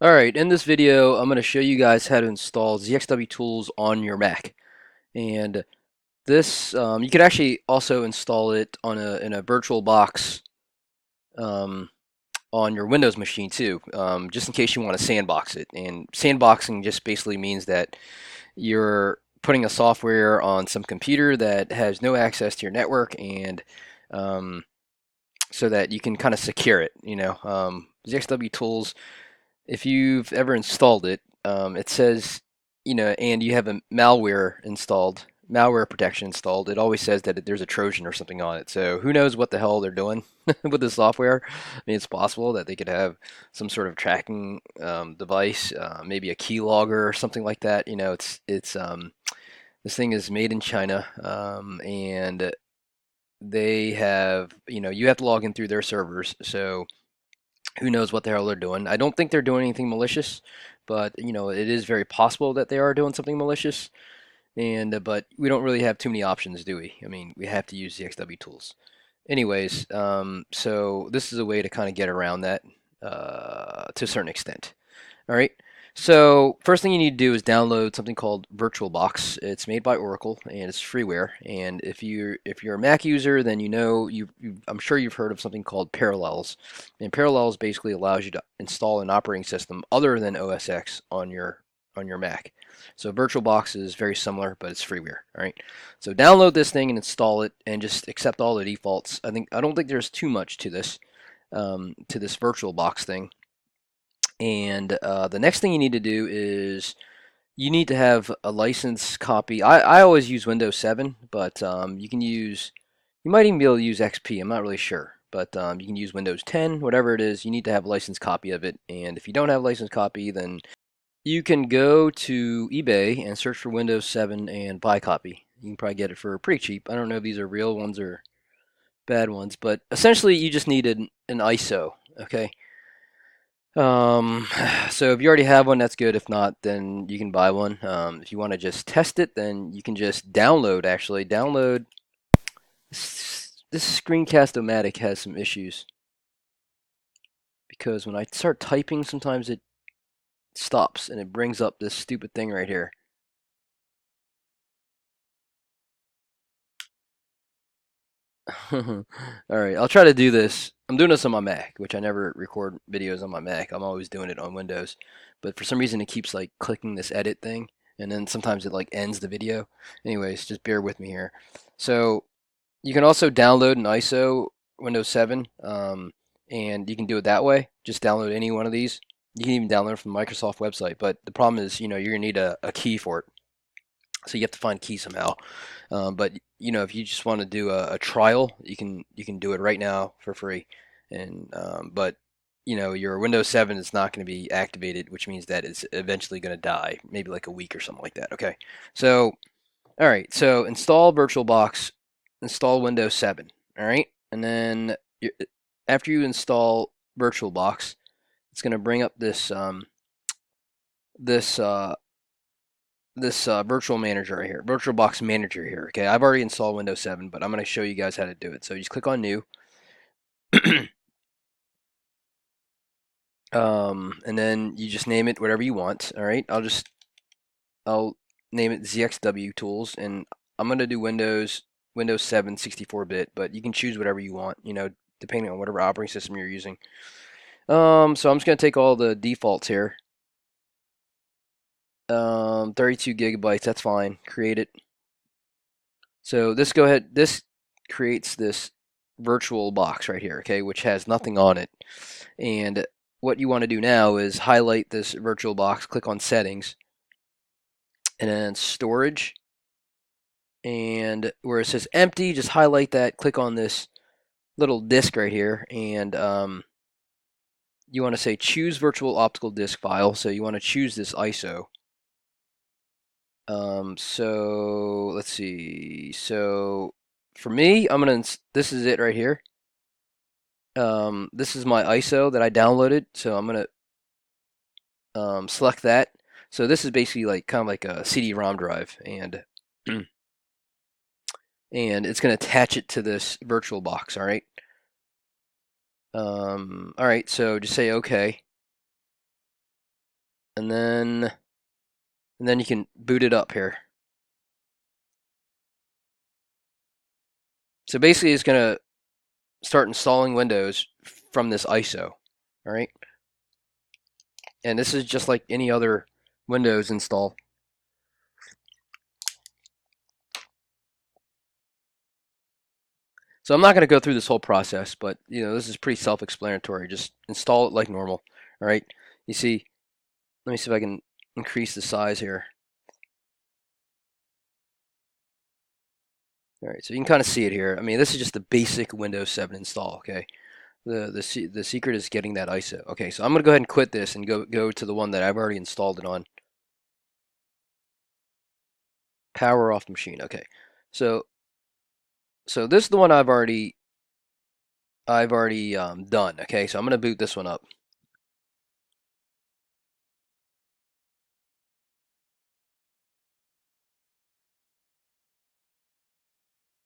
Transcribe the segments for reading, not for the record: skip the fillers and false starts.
Alright, in this video I'm going to show you guys how to install ZXW Tools on your Mac. And this, you could actually also install it on in a VirtualBox um, on your Windows machine too, just in case you want to sandbox it. And sandboxing just basically means that you're putting a software on some computer that has no access to your network, and um, so that you can kind of secure it. ZXW Tools, if you've ever installed it, it says, and you have a malware protection installed, it always says that there's a Trojan or something on it. So who knows what the hell they're doing with the software? I mean, it's possible that they could have some sort of tracking device, maybe a keylogger or something like that. This thing is made in China, and they have, you have to log in through their servers. So who knows what the hell they're doing. I don't think they're doing anything malicious, but it is very possible that they are doing something malicious. And but we don't really have too many options, do we? I mean, we have to use the XW tools. Anyways, so this is a way to kind of get around that to a certain extent. All right. So first thing you need to do is download something called VirtualBox. It's made by Oracle and it's freeware. And if you're a Mac user, then I'm sure you've heard of something called Parallels. And Parallels basically allows you to install an operating system other than OS X on your Mac. So VirtualBox is very similar, but it's freeware. All right. So download this thing and install it, and just accept all the defaults. I don't think there's too much to this VirtualBox thing. And the next thing you need to do is you need to have a license copy. I always use Windows 7, but you might even be able to use XP. I'm not really sure. But you can use Windows 10, whatever it is. You need to have a license copy of it. And if you don't have a license copy, then you can go to eBay and search for Windows 7 and buy a copy. You can probably get it for pretty cheap. I don't know if these are real ones or bad ones, but essentially you just need an ISO. Okay. Um, so if you already have one, that's good. If not, then you can buy one. If you want to just test it, then you can just download. This Screencast-O-Matic has some issues because when I start typing, sometimes it stops and it brings up this stupid thing right here. All right, I'll try to do this. I'm doing this on my Mac, which I never record videos on my Mac. I'm always doing it on Windows. But for some reason, it keeps like clicking this edit thing, and then sometimes it like ends the video. Anyways, just bear with me here. So you can also download an ISO Windows 7, and you can do it that way. Just download any one of these. You can even download it from the Microsoft website. But the problem is, you're gonna need a key for it. So you have to find a key somehow. But if you just want to do a trial, you can do it right now for free. And but your Windows 7 is not going to be activated, which means that it's eventually going to die, maybe like a week or something like that. Okay. So all right. So install VirtualBox, install Windows 7. All right, and then after you install VirtualBox, it's going to bring up this virtual manager right here, VirtualBox manager here. Okay, I've already installed Windows 7, but I'm going to show you guys how to do it. So you just click on new, and then you just name it whatever you want. All right, I'll name it ZXW Tools, and I'm going to do Windows 7 64-bit, but you can choose whatever you want. Depending on whatever operating system you're using. So I'm just going to take all the defaults here. 32 gigabytes, that's fine. Create it. So this creates this virtual box right here, okay, which has nothing on it. And what you want to do now is highlight this virtual box, click on settings, and then storage. And where it says empty, just highlight that, click on this little disk right here, and you want to say choose virtual optical disk file. So you want to choose this ISO. So let's see. So for me, this is it right here. This is my ISO that I downloaded, so I'm gonna select that. So this is basically like kind of like a CD-ROM drive, and and it's gonna attach it to this virtual box. All right. All right. So just say OK, and then you can boot it up here. So basically, it's gonna start installing Windows from this ISO. All right, and this is just like any other Windows install. So I'm not going to go through this whole process, but this is pretty self-explanatory. Just install it like normal. All right. You see, let me see if I can increase the size here. All right, so you can kind of see it here. I mean, this is just the basic Windows 7 install. Okay, the secret is getting that ISO. Okay, so I'm going to go ahead and quit this and go to the one that I've already installed it on. Power off the machine. Okay, so this is the one I've already done. Okay, so I'm going to boot this one up.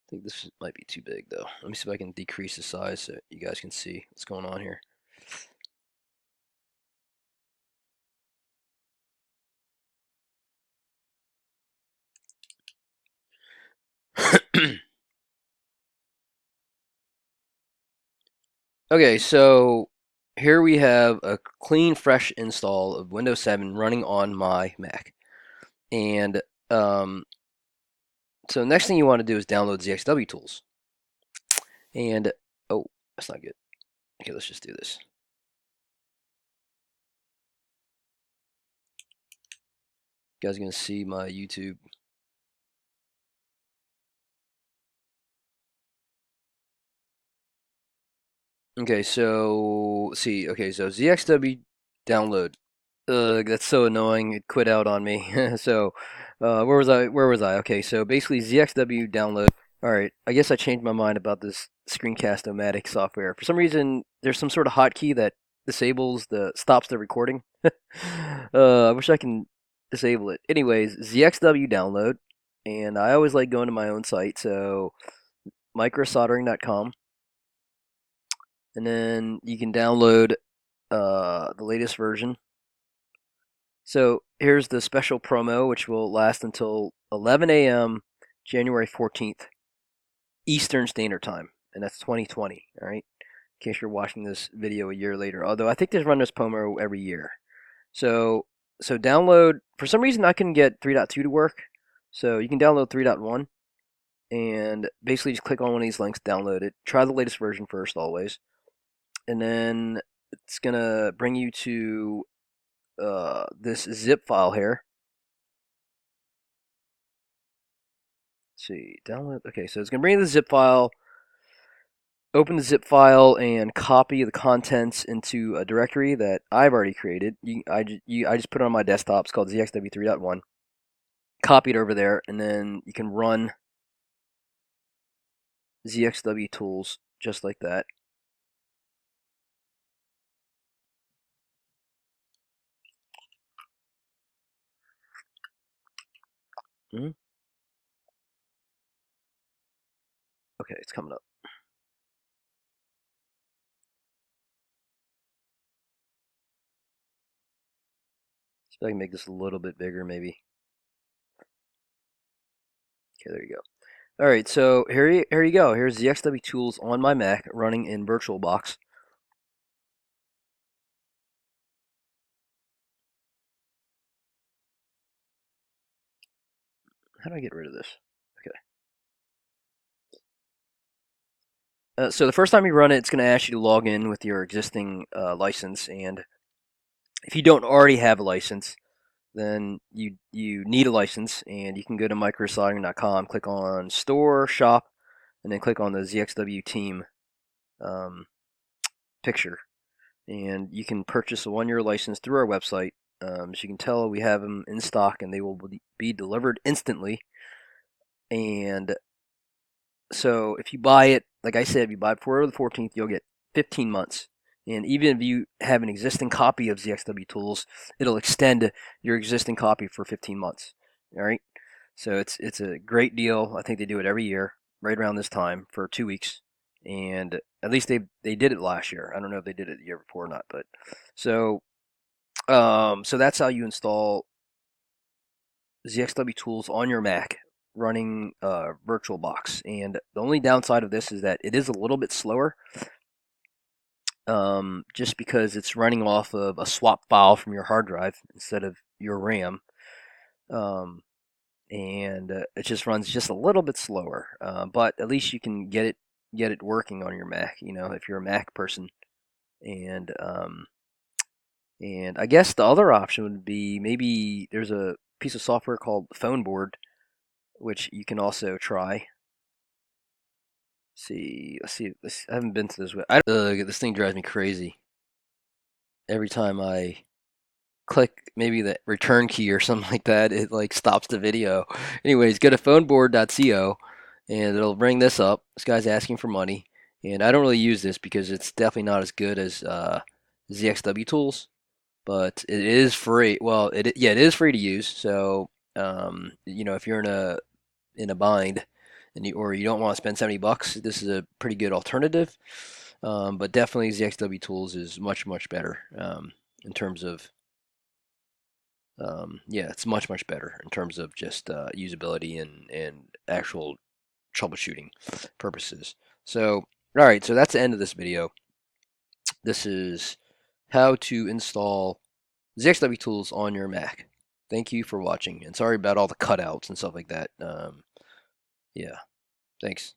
I think this might be too big though. Let me see if I can decrease the size so you guys can see what's going on here. Okay, so here we have a clean, fresh install of Windows 7 running on my Mac. And so the next thing you want to do is download ZXW Tools. And, oh, that's not good. Okay, let's just do this. You guys are going to see my YouTube. Okay, so let's see. Okay, so ZXW download. Ugh, that's so annoying. It quit out on me. So, where was I? Where was I? Okay, so basically ZXW download. All right, I guess I changed my mind about this Screencast-O-Matic software. For some reason, there's some sort of hotkey that stops the recording. I wish I can disable it. Anyways, ZXW download, and I always like going to my own site, so microsoldering.com, and then you can download the latest version. So here's the special promo, which will last until 11 a.m. January 14th, Eastern Standard Time, and that's 2020. All right, in case you're watching this video a year later. Although I think they run this promo every year. So download. For some reason, I couldn't get 3.2 to work. So you can download 3.1, and basically just click on one of these links, download it. Try the latest version first, always, and then it's gonna bring you to this zip file here. Let's see, download. Okay, so it's gonna bring you the zip file. Open the zip file and copy the contents into a directory that I've already created. I just put it on my desktop. It's called ZXW 3.1. Copy it over there, and then you can run ZXW Tools just like that. Hmm? Okay, it's coming up. See if I can make this a little bit bigger, maybe. Okay, there you go. All right, so here you go. Here's ZXW Tools on my Mac running in VirtualBox. How do I get rid of this? Okay. So the first time you run it, it's going to ask you to log in with your existing license, and if you don't already have a license, then you need a license, and you can go to microsoldering.com, click on Store, Shop, and then click on the ZXW Team picture, and you can purchase a one-year license through our website. As you can tell, we have them in stock, and they will be delivered instantly. And so if you buy it, like I said, if you buy it before the 14th, you'll get 15 months. And even if you have an existing copy of ZXW Tools, it'll extend your existing copy for 15 months. All right. So it's a great deal. I think they do it every year, right around this time for 2 weeks. And at least they did it last year. I don't know if they did it the year before or not, but so So that's how you install ZXW Tools on your Mac running VirtualBox. And the only downside of this is that it is a little bit slower, just because it's running off of a swap file from your hard drive instead of your RAM. Um, and it just runs just a little bit slower. But at least you can get it working on your Mac. If you're a Mac person, and I guess the other option would be maybe there's a piece of software called Phone Board, which you can also try. Let's see. I haven't been to this. This thing drives me crazy every time I click maybe the return key or something like that. It like stops the video. Anyways, go to phoneboard.co and it'll bring this up. This guy's asking for money, and I don't really use this because it's definitely not as good as ZXW Tools, but it is free. Well, it is free to use. So if you're in a bind and you don't want to spend $70, this is a pretty good alternative. But definitely ZXW Tools is much better in terms of yeah, it's much better in terms of just usability and actual troubleshooting purposes. So, all right, so that's the end of this video. This is how to install ZXW Tools on your Mac. Thank you for watching, and sorry about all the cutouts and stuff like that. Yeah, thanks.